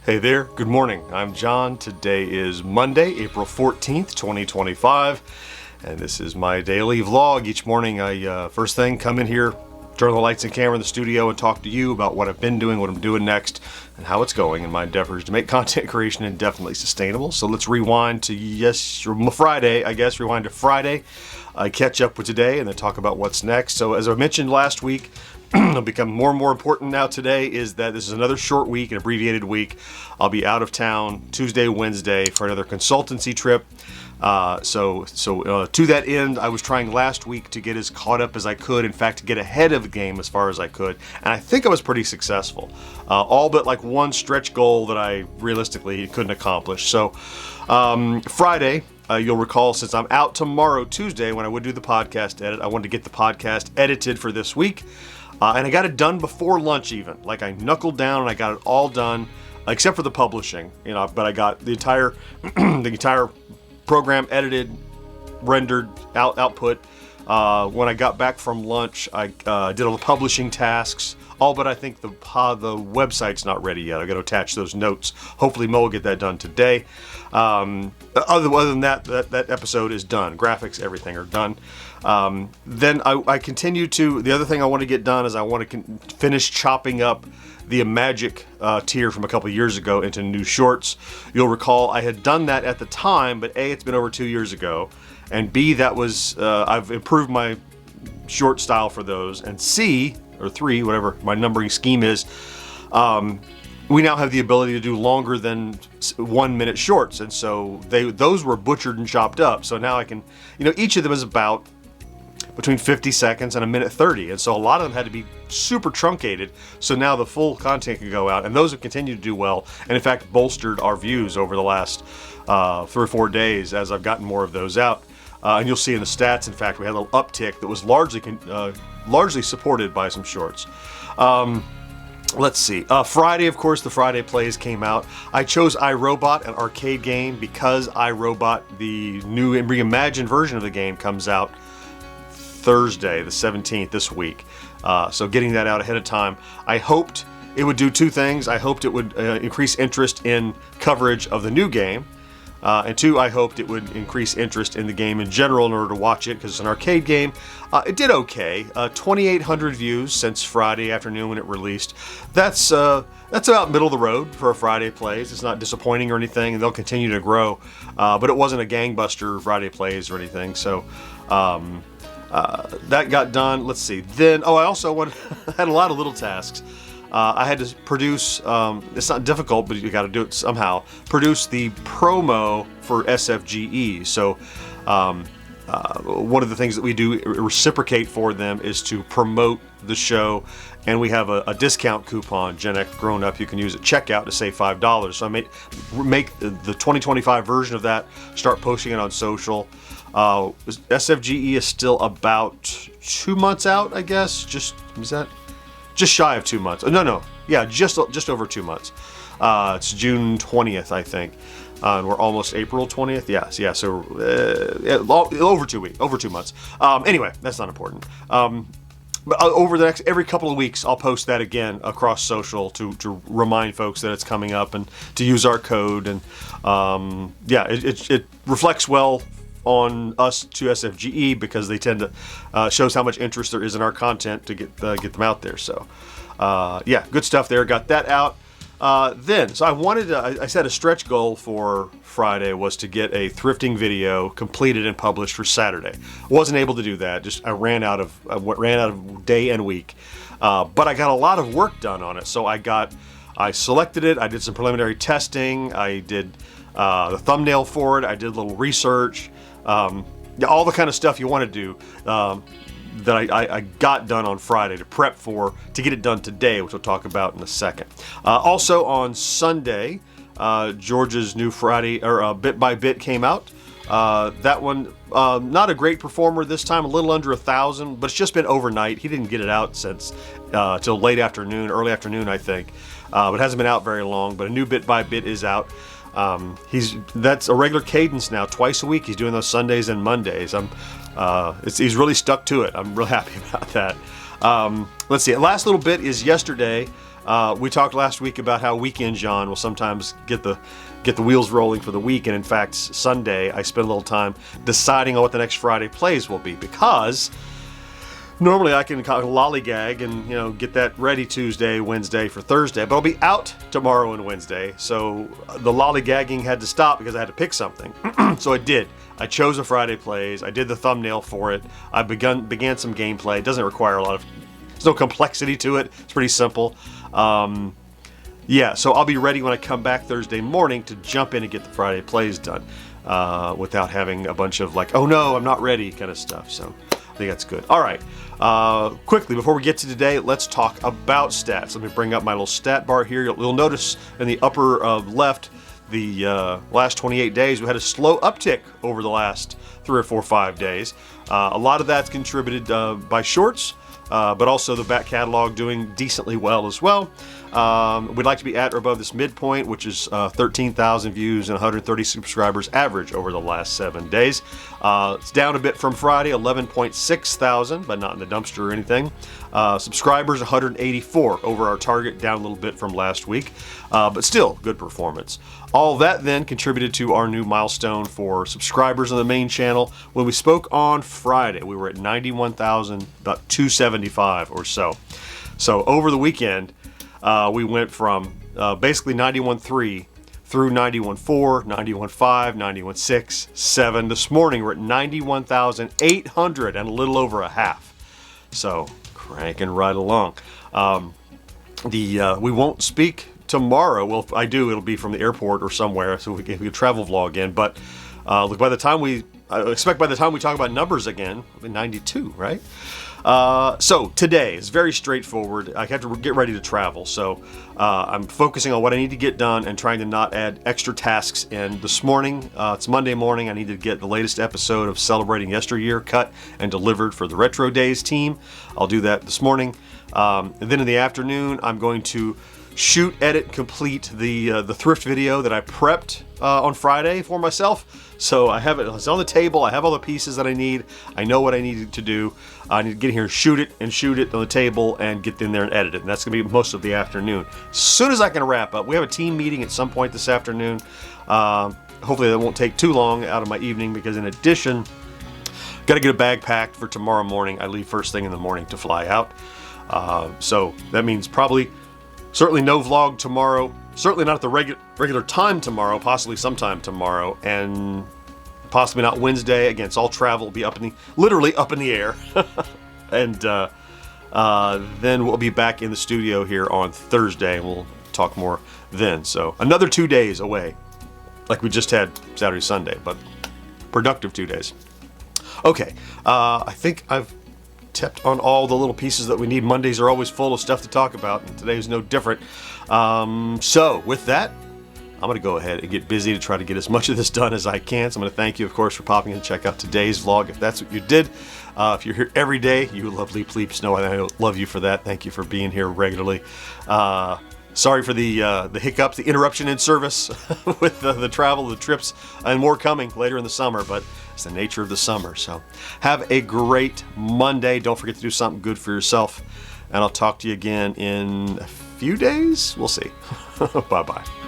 Hey there, good morning. I'm John. Today is Monday, April 14th, 2025, and this is my daily vlog. Each morning I first thing come in here, turn on the lights and camera in the studio and talk to you about what I've been doing, what I'm doing next, and how it's going in my endeavors to make content creation indefinitely sustainable. So let's rewind to Friday, I guess, rewind to Friday. I catch up with today and then talk about what's next. So as I mentioned last week, it'll become more and more important now today is that this is another short week, an abbreviated week. I'll be out of town Tuesday, Wednesday for another consultancy trip. So to that end, I was trying last week to get as caught up as I could. In fact, to get ahead of the game as far as I could. And I think I was pretty successful. All but like one stretch goal that I realistically couldn't accomplish. So Friday, you'll recall, since I'm out tomorrow, Tuesday, when I would do the podcast edit, I wanted to get the podcast edited for this week. And I got it done before lunch even. Like I knuckled down and I got it all done, except for the publishing, but I got the entire the entire program edited, rendered, output. When I got back from lunch, I did all the publishing tasks, all but I think the website's not ready yet. I got to attach those notes. Hopefully Mo will get that done today. Other than that episode is done. Graphics, everything are done. Then I continue to, the other thing I want to get done is I want to finish chopping up the Magic tier from a couple years ago into new shorts. You'll recall I had done that at the time, but A, it's been over 2 years ago, and B, that was, I've improved my short style for those, and C, or 3, whatever my numbering scheme is, we now have the ability to do longer than 1 minute shorts, and so those were butchered and chopped up. So now I can, each of them is about between 50 seconds and 1:30, and so a lot of them had to be super truncated. So now the full content can go out, and those have continued to do well, and in fact bolstered our views over the last 3 or 4 days as I've gotten more of those out. And you'll see in the stats, in fact, we had a little uptick that was largely supported by some shorts. Let's see. Friday, of course, the Friday plays came out. I chose iRobot, an arcade game, because iRobot, the new and reimagined version of the game, comes out Thursday, the 17th, this week. So getting that out ahead of time. I hoped it would do 2 things. I hoped it would increase interest in coverage of the new game. And 2, I hoped it would increase interest in the game in general in order to watch it, because it's an arcade game. It did okay. 2,800 views since Friday afternoon when it released. That's about middle of the road for a Friday Plays. It's not disappointing or anything, and they'll continue to grow. But it wasn't a gangbuster Friday Plays or anything. So that got done. Let's see. Then, I also had a lot of little tasks. I had to produce, it's not difficult, but you got to do it somehow, produce the promo for SFGE. So one of the things that we do reciprocate for them is to promote the show, and we have a discount coupon, GenXGrownUp, you can use at checkout to save $5. So I make the 2025 version of that, start posting it on social. SFGE is still about 2 months out, I guess. Just shy of 2 months. Just over 2 months. It's June 20th, I think. And we're almost April 20th. Yeah. So over 2 months. Anyway, that's not important. But over the next every couple of weeks, I'll post that again across social to remind folks that it's coming up and to use our code. And it reflects well on us to SFGE because they tend to shows how much interest there is in our content to get them out there. So good stuff there. Got that out. So I set a stretch goal for Friday was to get a thrifting video completed and published for Saturday. Wasn't able to do that. I ran out of day and week. But I got a lot of work done on it. So I selected it. I did some preliminary testing. I did the thumbnail for it. I did a little research. All the kind of stuff you want to do that I got done on Friday to get it done today, which we'll talk about in a second. Also on Sunday, George's new Friday or Bit by Bit came out. That one, not a great performer this time, a little under 1,000, but it's just been overnight. He didn't get it out since till early afternoon, I think. But it hasn't been out very long. But a new Bit by Bit is out. That's a regular cadence now, twice a week. He's doing those Sundays and Mondays. He's really stuck to it. I'm real happy about that. Let's see. Last little bit is yesterday. We talked last week about how Weekend John will sometimes get the wheels rolling for the week, and in fact, Sunday I spent a little time deciding on what the next Friday plays will be, because normally I can kind of lollygag and get that ready Tuesday, Wednesday for Thursday, but I'll be out tomorrow and Wednesday, so the lollygagging had to stop because I had to pick something. So I did. I chose a Friday plays. I did the thumbnail for it. I began some gameplay. It doesn't require a lot of. There's no complexity to it. It's pretty simple. Yeah, so I'll be ready when I come back Thursday morning to jump in and get the Friday plays done without having a bunch of like, oh no, I'm not ready kind of stuff. So I think that's good. All right, quickly before we get to today, let's talk about stats. Let me bring up my little stat bar here. You'll notice in the upper left, the last 28 days, we had a slow uptick over the last 3 or 4 or 5 days. A lot of that's contributed by shorts. But also the back catalog doing decently well as well. We'd like to be at or above this midpoint, which is 13,000 views and 130 subscribers average over the last 7 days. It's down a bit from Friday, 11.6 thousand, but not in the dumpster or anything. Subscribers, 184 over our target, down a little bit from last week, but still good performance. All that then contributed to our new milestone for subscribers on the main channel. When we spoke on Friday, we were at 91,000, about 275 or so. So over the weekend, we went from basically 91.3 through 91.4, 91.5, 91.6, 7. This morning we're at 91,800 and a little over a half. So cranking right along. We won't speak tomorrow. Well, if I do, it'll be from the airport or somewhere, so we can travel vlog in. But look, I expect by the time we talk about numbers again, it'll be 92, right? So today is very straightforward. I have to get ready to travel, so I'm focusing on what I need to get done and trying to not add extra tasks in. This morning, it's Monday morning, I need to get the latest episode of Celebrating Yesteryear cut and delivered for the Retro Days team. I'll do that this morning. And then in the afternoon, I'm going to shoot, edit, complete the thrift video that I prepped on Friday for myself. So I have it. It's on the table. I have all the pieces that I need. I know what I need to do. I need to get in here, shoot it on the table, and get in there and edit it. And that's going to be most of the afternoon. As soon as I can wrap up, we have a team meeting at some point this afternoon. Hopefully that won't take too long out of my evening, because in addition, got to get a bag packed for tomorrow morning. I leave first thing in the morning to fly out. So that means certainly no vlog tomorrow. Certainly not at the regular time tomorrow, possibly sometime tomorrow, and possibly not Wednesday. Again, it's all travel, will be literally up in the air. And then we'll be back in the studio here on Thursday, and we'll talk more then. So another 2 days away, like we just had Saturday, Sunday, but productive 2 days. Okay, I think I've tapped on all the little pieces that we need. Mondays are always full of stuff to talk about, and today is no different. So with that, I'm going to go ahead and get busy to try to get as much of this done as I can. So I'm going to thank you, of course, for popping in to check out today's vlog, if that's what you did. If you're here every day, you lovely plebes know I love you for that. Thank you for being here regularly. Sorry for the hiccups, the interruption in service with the travel, the trips, and more coming later in the summer, but it's the nature of the summer. So have a great Monday. Don't forget to do something good for yourself, and I'll talk to you again in a few days. We'll see. Bye-bye.